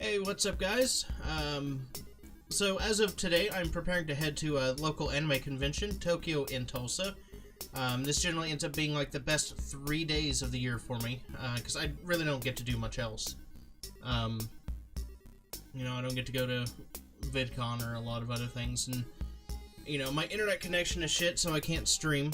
Hey, what's up, guys? So as of today, I'm preparing to head to a local anime convention, Tokyo in Tulsa. This generally ends up being like the best 3 days of the year for me, because I really don't get to do much else. I don't get to go to VidCon or a lot of other things, and, my internet connection is shit, so I can't stream.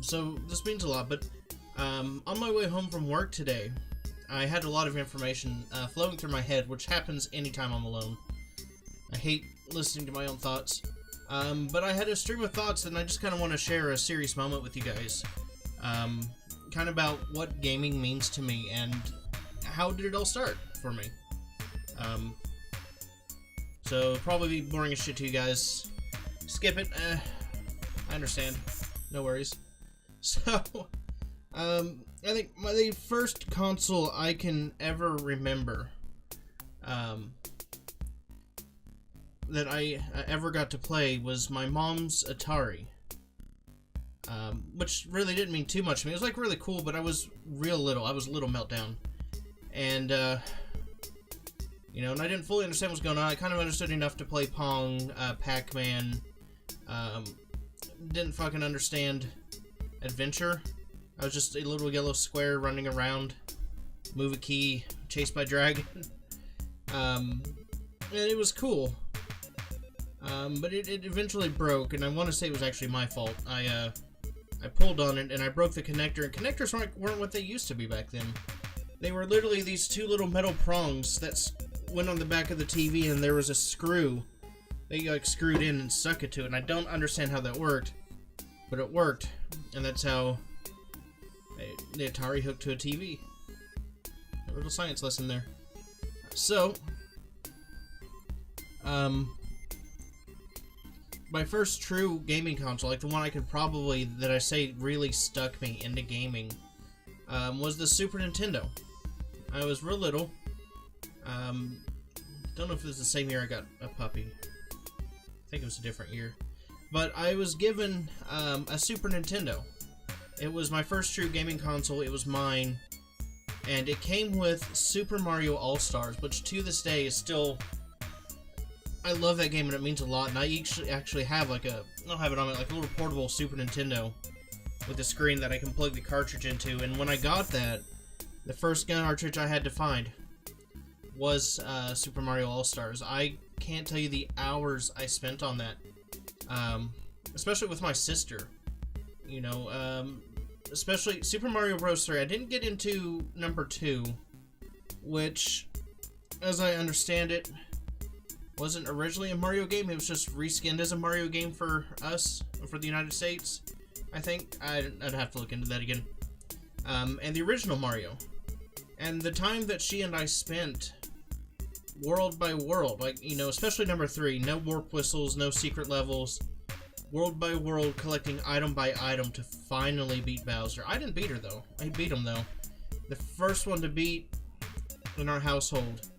So this means a lot, but, on my way home from work today, I had a lot of information flowing through my head, which happens anytime I'm alone. I hate listening to my own thoughts. But I had a stream of thoughts, and I just kind of want to share a serious moment with you guys. Kind of about what gaming means to me, and how did it all start for me. So, probably be boring as shit to you guys. Skip it. I understand. No worries. So, I think the first console I can ever remember that I ever got to play was my mom's Atari, which really didn't mean too much to me. It was like really cool, but I was real little. I was a little meltdown, and and I didn't fully understand what was going on. I kind of understood enough to play Pong, Pac-Man. Didn't fucking understand Adventure. I was just a little yellow square running around, move a key, chased by dragon. And it was cool. But it eventually broke, and I want to say it was actually my fault. I pulled on it, and I broke the connector, and connectors weren't what they used to be back then. They were literally these two little metal prongs that went on the back of the TV, and there was a screw that you, screwed in and stuck it to it, and I don't understand how that worked, but it worked, and that's how the Atari hooked to a TV. A little science lesson there. So, my first true gaming console, like the one I could probably, that I say really stuck me into gaming, was the Super Nintendo. I was real little. Don't know if it was the same year I got a puppy. I think it was a different year. But I was given a Super Nintendo. It was my first true gaming console. It was mine, and it came with Super Mario All-Stars, which to this day is still... I love that game, and it means a lot. And I actually have I don't have it on me, like a little portable Super Nintendo with a screen that I can plug the cartridge into. And when I got that, the first cartridge I had to find was Super Mario All-Stars. I can't tell you the hours I spent on that, especially with my sister. Especially Super Mario Bros. 3. I didn't get into number 2, which, as I understand it, wasn't originally a Mario game. It was just reskinned as a Mario game for us, for the United States, I think. I'd have to look into that again. And the original Mario. And the time that she and I spent world by world, especially number 3, no warp whistles, no secret levels, world by world, collecting item by item to finally beat Bowser. I didn't beat her, though. I beat him, though. The first one to beat in our household.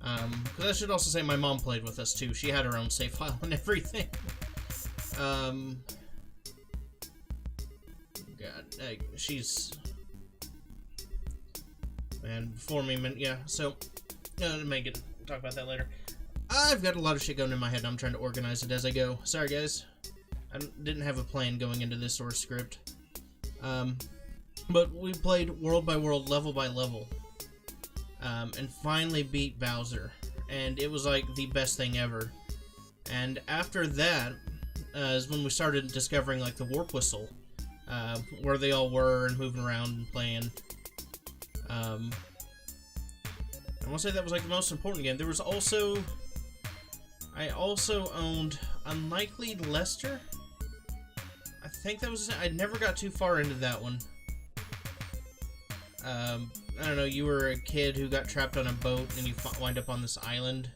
Because I should also say my mom played with us, too. She had her own save file and everything. God, she's... Man, before me, yeah, so... talk about that later. I've got a lot of shit going in my head, and I'm trying to organize it as I go. Sorry, guys. I didn't have a plan going into this or a script. But we played world by world, level by level. And finally beat Bowser. And it was like the best thing ever. And after that, is when we started discovering like the warp whistle. Where they all were and moving around and playing. I want to say that was like the most important game. There was also... I also owned Unlikely Lester. I think that was... I never got too far into that one. I don't know, you were a kid who got trapped on a boat and you wind up on this island.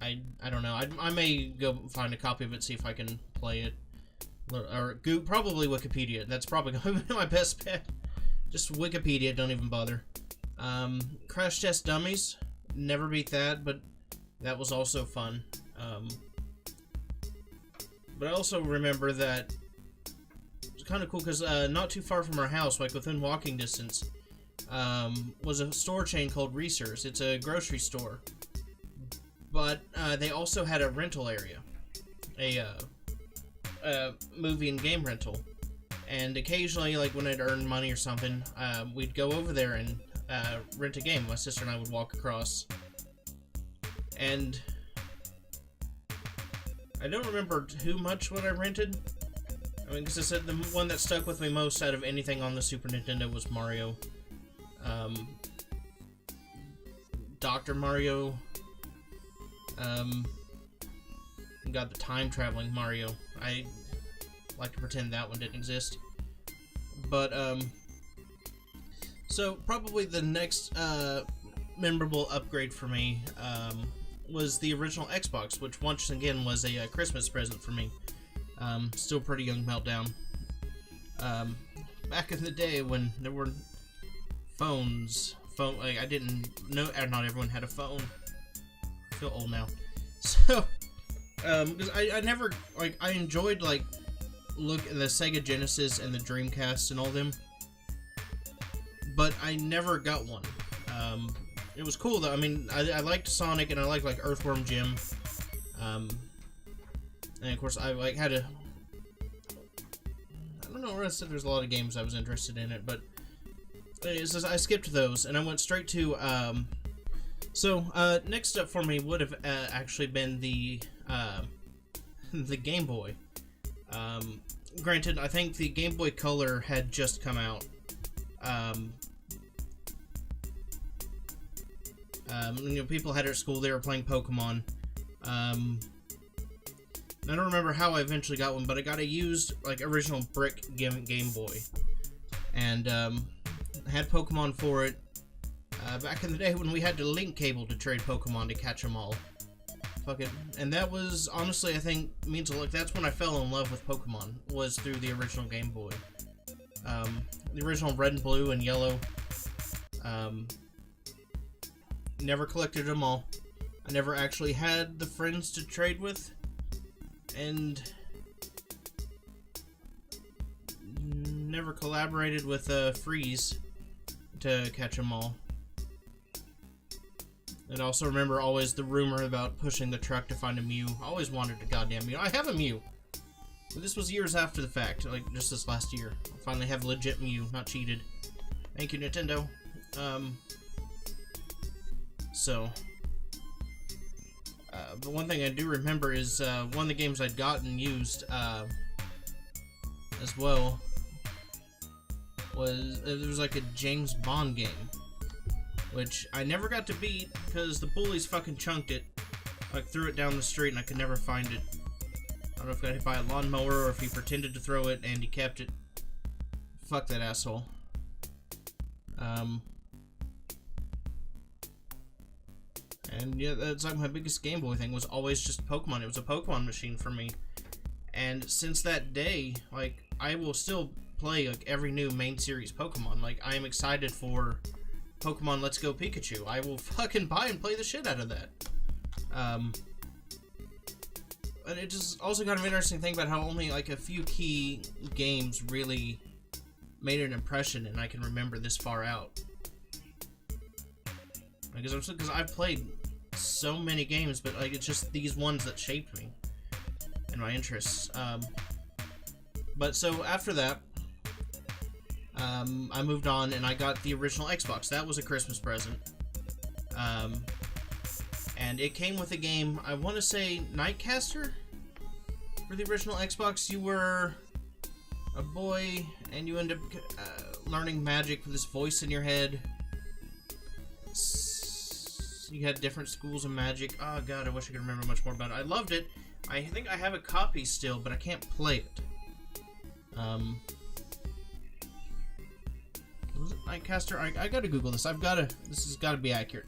I don't know. I may go find a copy of it, see if I can play it. Or probably Wikipedia. That's probably going to be my best bet. Just Wikipedia, don't even bother. Crash Test Dummies. Never beat that, but that was also fun. But I also remember that it was kind of cool because not too far from our house, like within walking distance, was a store chain called Reese's. It's a grocery store, but they also had a rental area, a movie and game rental. And occasionally, like when I'd earn money or something, we'd go over there and rent a game. My sister and I would walk across. And I don't remember too much what I rented. I mean, because I said the one that stuck with me most out of anything on the Super Nintendo was Mario. Dr. Mario. Got the time-traveling Mario. I like to pretend that one didn't exist. But, so probably the next, memorable upgrade for me, was the original Xbox, which once again was a Christmas present for me. Still pretty young meltdown. Back in the day when there were phones, like, I didn't know, not everyone had a phone. I feel old now. So, because I never, like, I enjoyed, like, look at the Sega Genesis and the Dreamcast and all them, but I never got one. It was cool though. I mean, I liked Sonic and I liked like Earthworm Jim, and of course I like had a, I don't know, I said there's a lot of games I was interested in it, but I skipped those and I went straight to next up for me would have actually been the Game Boy. Granted, I think the Game Boy Color had just come out. You know, people had it at school, they were playing Pokemon. I don't remember how I eventually got one, but I got a used, like, original brick Game Boy. And, had Pokemon for it. Back in the day when we had to link cable to trade Pokemon to catch them all. Fuck it. And that was, honestly, I think, means a lot. That's when I fell in love with Pokemon, was through the original Game Boy. The original Red and Blue and Yellow. Never collected them all. I never actually had the friends to trade with. And never collaborated with Freeze to catch them all. And also remember always the rumor about pushing the truck to find a Mew. I always wanted a goddamn Mew. I have a Mew. But this was years after the fact, like just this last year. I finally have a legit Mew, not cheated. Thank you, Nintendo. But one thing I do remember is one of the games I'd gotten used as well was there was like a James Bond game, which I never got to beat because the bullies fucking chunked it, like threw it down the street and I could never find it. I don't know if I got hit by a lawnmower or if he pretended to throw it and he kept it. Fuck that asshole. And yeah, that's like my biggest Game Boy thing was always just Pokemon. It was a Pokemon machine for me. And since that day, like, I will still play, like, every new main series Pokemon. Like, I am excited for Pokemon Let's Go Pikachu. I will fucking buy and play the shit out of that. And it just also kind of interesting thing about how only, like, a few key games really made an impression and I can remember this far out. Because I've played so many games, but like it's just these ones that shaped me and my interests. But so after that, I moved on and I got the original Xbox. That was a Christmas present. And it came with a game, I want to say Nightcaster? For the original Xbox, you were a boy and you end up learning magic with this voice in your head. You had different schools of magic. Oh god, I wish I could remember much more about it. I loved it. I think I have a copy still, but I can't play it. Was it Nightcaster? I gotta Google this. This has gotta be accurate.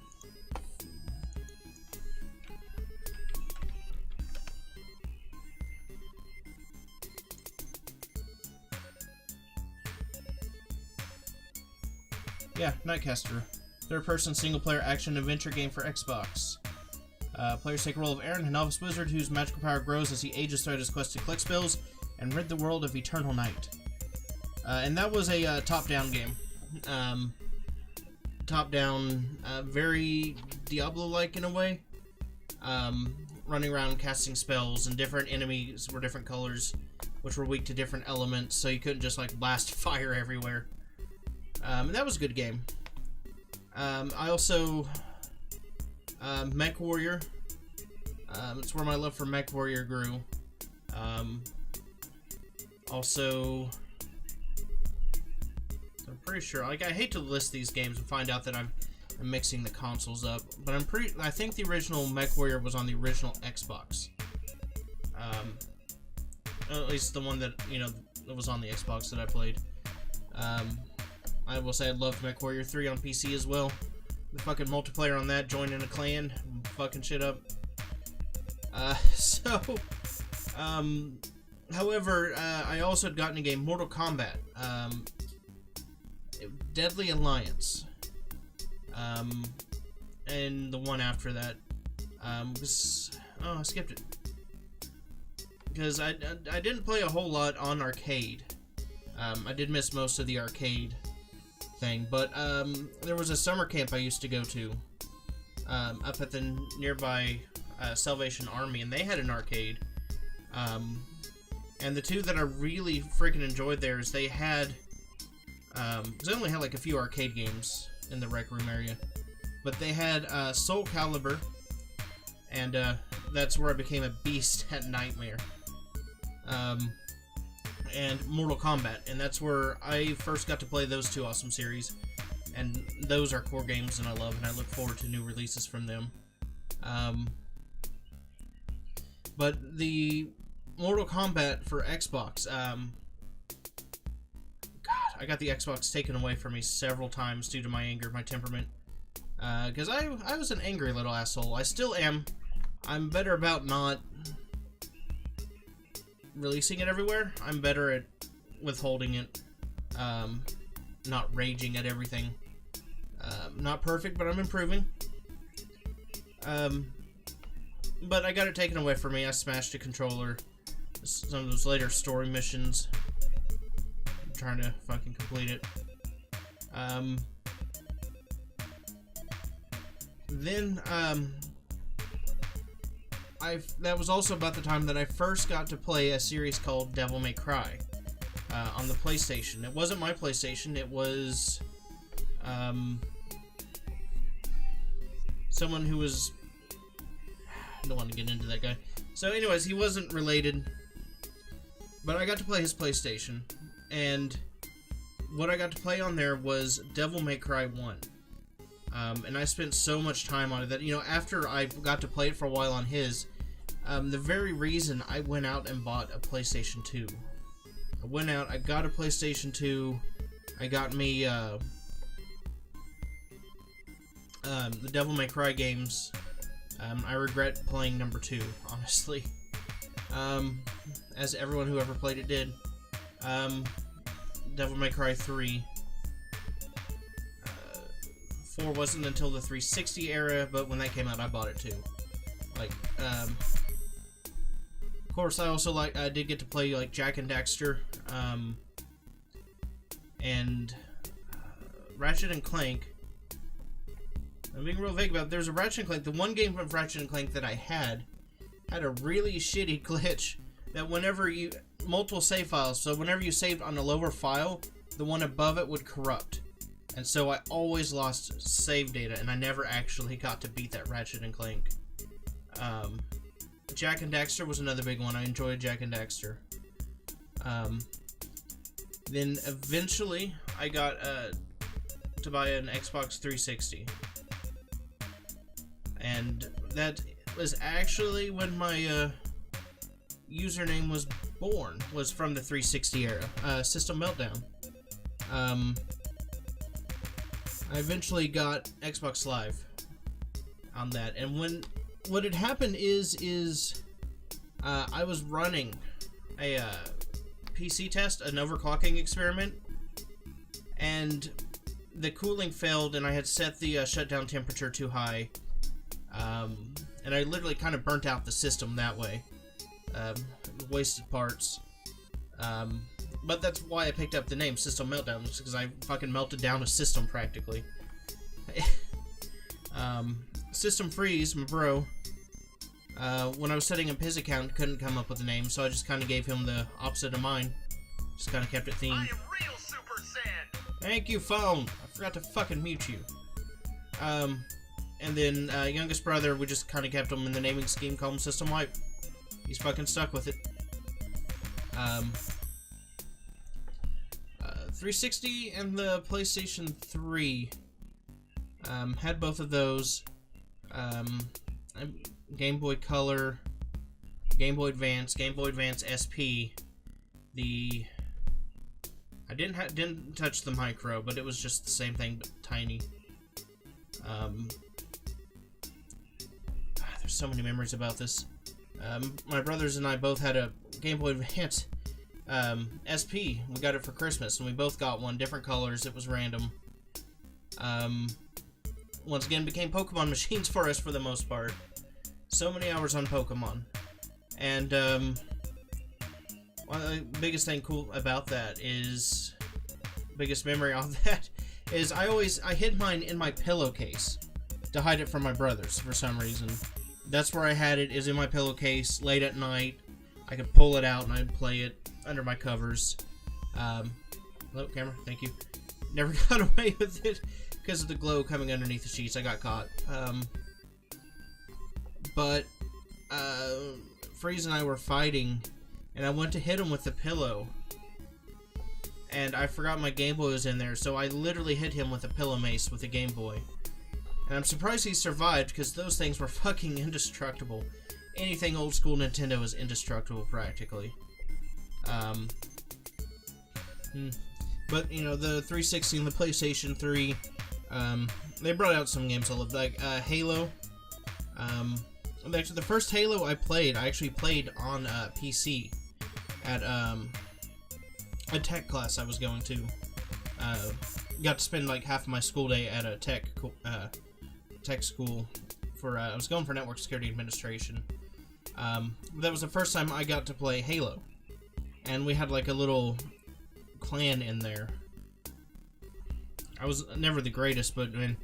Yeah, Nightcaster. Third-person single-player action-adventure game for Xbox. Players take the role of Aaron, a novice wizard whose magical power grows as he ages throughout his quest to collect spells and rid the world of eternal night. And that was a top-down game. top-down, very Diablo-like in a way. Running around casting spells, and different enemies were different colors, which were weak to different elements, so you couldn't just like blast fire everywhere. And that was a good game. I also Mech Warrior. It's where my love for Mech Warrior grew. Also, I'm pretty sure, like, I hate to list these games and find out that I'm mixing the consoles up, but I think the original Mech Warrior was on the original Xbox. At least the one that, you know, that was on the Xbox that I played. I will say I loved Mech Warrior 3 on PC as well. The fucking multiplayer on that, joining a clan, fucking shit up. However, I also had gotten a game, Mortal Kombat, Deadly Alliance, and the one after that, I skipped it, because I didn't play a whole lot on arcade. I did miss most of the arcade thing, but there was a summer camp I used to go to, up at the nearby Salvation Army, and they had an arcade. And the two that I really freaking enjoyed there is they had, they only had like a few arcade games in the rec room area, but they had Soul Calibur, and that's where I became a beast at Nightmare, and Mortal Kombat, and that's where I first got to play those two awesome series, and those are core games and I love, and I look forward to new releases from them. But the Mortal Kombat for Xbox, God, I got the Xbox taken away from me several times due to my anger, my temperament. Because I was an angry little asshole. I still am. I'm better about not releasing it everywhere. I'm better at withholding it, not raging at everything. Not perfect, but I'm improving. But I got it taken away from me. I smashed a controller. Some of those later story missions. I'm trying to fucking complete it. Then, that was also about the time that I first got to play a series called Devil May Cry, on the PlayStation. It wasn't my PlayStation, it was, someone who was, I don't want to get into that guy. So anyways, he wasn't related, but I got to play his PlayStation, and what I got to play on there was Devil May Cry 1. And I spent so much time on it that, you know, after I got to play it for a while on his, the very reason I went out and bought a PlayStation 2. I went out, I got a PlayStation 2, I got me, the Devil May Cry games. I regret playing number 2, honestly. As everyone who ever played it did. Devil May Cry 3. 4 wasn't until the 360 era, but when that came out, I bought it too. Like, of course, I also I did get to play like Jak and Daxter, and Ratchet and Clank. I'm being real vague about it. There's a Ratchet and Clank. The one game of Ratchet and Clank that I had a really shitty glitch that whenever you multiple save files, so whenever you saved on a lower file, the one above it would corrupt. And so I always lost save data, and I never actually got to beat that Ratchet and Clank. Jak and Daxter was another big one. I enjoyed Jak and Daxter. Then eventually, I got to buy an Xbox 360. And that was actually when my username was born, was from the 360 era. System Meltdown. I eventually got Xbox Live on that, and what had happened is I was running a PC test, an overclocking experiment, and the cooling failed, and I had set the shutdown temperature too high, and I literally kind of burnt out the system that way, wasted parts. But that's why I picked up the name System Meltdown, because I fucking melted down a system practically. System Freeze, my bro, when I was setting up his account, couldn't come up with a name, so I just kind of gave him the opposite of mine. Just kind of kept it themed. I am real super sad. Thank you, phone. I forgot to fucking mute you. And then, youngest brother, we just kind of kept him in the naming scheme, called him System Wipe. He's fucking stuck with it. 360 and the PlayStation 3. Had both of those. Game Boy Color, Game Boy Advance, Game Boy Advance SP. I didn't touch the micro, but it was just the same thing, but tiny. There's so many memories about this. My brothers and I both had a Game Boy Advance SP. We got it for Christmas, and we both got one, different colors. It was random. Once again, became Pokemon machines for us for the most part. So many hours on Pokemon. And one of the biggest thing cool about that is, biggest memory of that is I hid mine in my pillowcase to hide it from my brothers for some reason. That's where I had it, is in my pillowcase late at night. I could pull it out and I'd play it under my covers. Hello, camera, thank you. Never got away with it because of the glow coming underneath the sheets. I got caught. But Freeze and I were fighting, and I went to hit him with the pillow, and I forgot my Game Boy was in there, so I literally hit him with a pillow mace with the Game Boy. And I'm surprised he survived, because those things were fucking indestructible. Anything old school Nintendo is indestructible, practically. But, you know, the 360 and the PlayStation 3, they brought out some games I loved, like Halo. Actually, the first Halo I actually played on PC at a tech class I was going to. Got to spend like half of my school day at a tech school for I was going for network security administration. That was the first time I got to play Halo, and we had like a little clan in there. I was never the greatest, but man,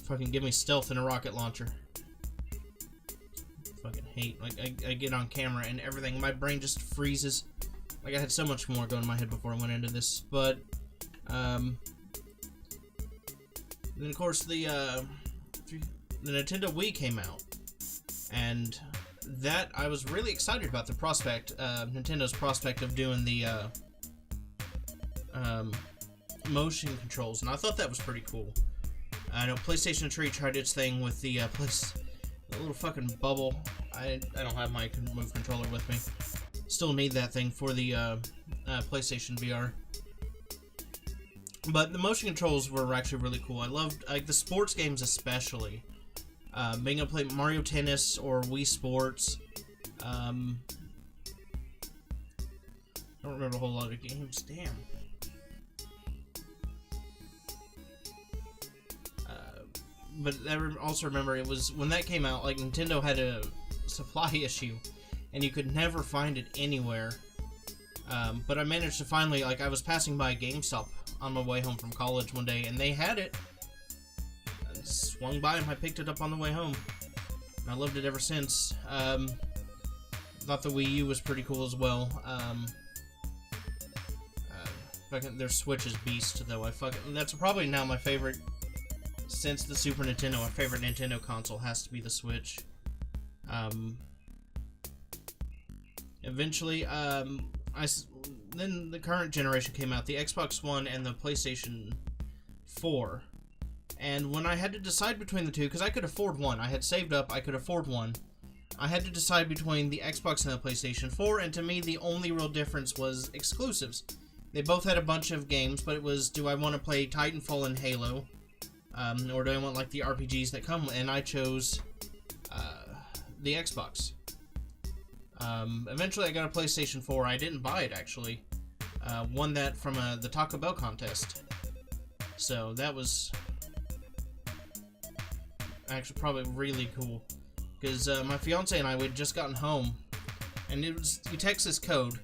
fucking give me stealth and a rocket launcher. Fucking hate, like, I get on camera and everything, my brain just freezes. Like, I had so much more going in my head before I went into this, but, then of course the Nintendo Wii came out, and that, I was really excited about the prospect, Nintendo's prospect of doing the, motion controls, and I thought that was pretty cool. I know PlayStation 3 tried its thing with the, the little fucking bubble. I don't have my Move controller with me. Still need that thing for the PlayStation VR. But the motion controls were actually really cool. I loved the sports games especially. Being able to play Mario Tennis or Wii Sports. I don't remember a whole lot of games. Damn. But I also remember it was when that came out, like, Nintendo had a supply issue and you could never find it anywhere. But I managed to finally, like, I was passing by GameStop on my way home from college one day and they had it. I swung by and I picked it up on the way home. And I loved it ever since. Thought the Wii U was pretty cool as well. Their Switch is beast, though. That's probably now my favorite. Since the Super Nintendo, my favorite Nintendo console has to be the Switch. Eventually, then the current generation came out, the Xbox One and the PlayStation 4. And when I had to decide between the two, because I could afford one, I had saved up, I could afford one. I had to decide between the Xbox and the PlayStation 4, and to me, the only real difference was exclusives. They both had a bunch of games, but it was, do I want to play Titanfall and Halo? Or do I want, like, the RPGs that come, and I chose the Xbox. Eventually I got a PlayStation 4. I didn't buy it, actually. Won that from the Taco Bell contest. So that was actually probably really cool. Because my fiance and I, we'd just gotten home, and it was, you text this code,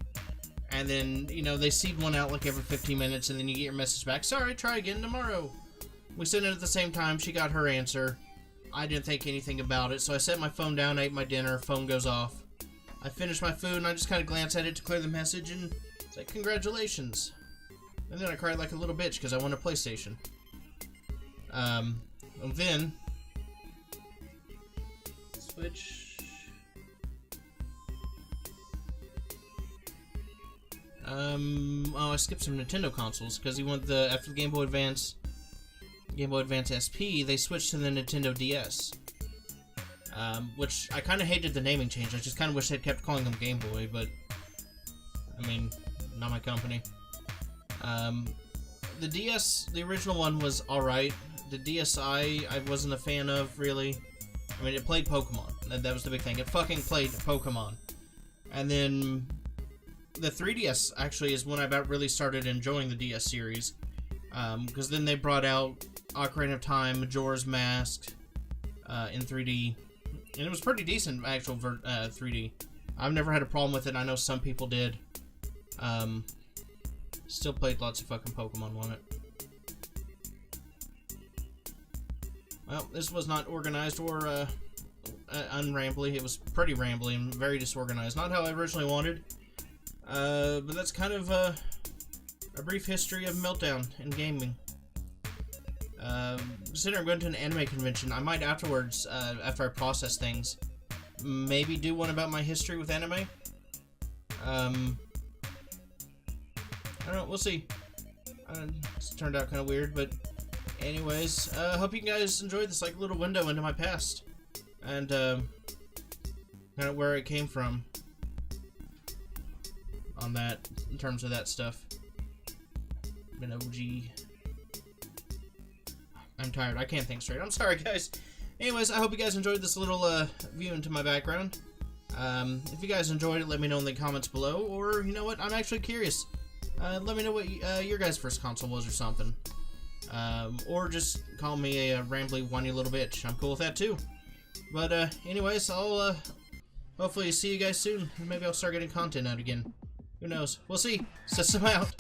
and then, you know, they seed one out like every 15 minutes, and then you get your message back, sorry, try again tomorrow. We sent it at the same time. She got her answer. I didn't think anything about it, so I set my phone down, ate my dinner, phone goes off. I finished my food, and I just kind of glanced at it to clear the message, and it's like, congratulations. And then I cried like a little bitch, because I won a PlayStation. And then... Switch... Oh, I skipped some Nintendo consoles, because he went after the Game Boy Advance SP, they switched to the Nintendo DS. Which I kind of hated the naming change. I just kind of wish they'd kept calling them Game Boy, but I mean, not my company. The DS, the original one was alright. The DSi, I wasn't a fan of, really. I mean, it played Pokemon. That was the big thing. It fucking played Pokemon. And then the 3DS actually is when I about really started enjoying the DS series. Because then they brought out Ocarina of Time, Majora's Mask in 3D. And it was pretty decent, actual 3D. I've never had a problem with it. I know some people did. Still played lots of fucking Pokemon on it. Well, this was not organized or unrambly. It was pretty rambly and very disorganized. Not how I originally wanted. But that's kind of a brief history of Meltdown in gaming. Considering I'm going to an anime convention, I might afterwards, after I process things, maybe do one about my history with anime. I don't know, we'll see. It's turned out kind of weird, but anyways, hope you guys enjoyed this like little window into my past. And, kind of where it came from on that, in terms of that stuff. Been OG. I'm tired. I can't think straight. I'm sorry, guys. Anyways, I hope you guys enjoyed this little view into my background. If you guys enjoyed it, let me know in the comments below. Or, you know what? I'm actually curious. Let me know what your guys' first console was or something. Or just call me a rambly, whiny little bitch. I'm cool with that, too. But, anyways, I'll hopefully see you guys soon. Maybe I'll start getting content out again. Who knows? We'll see. System out.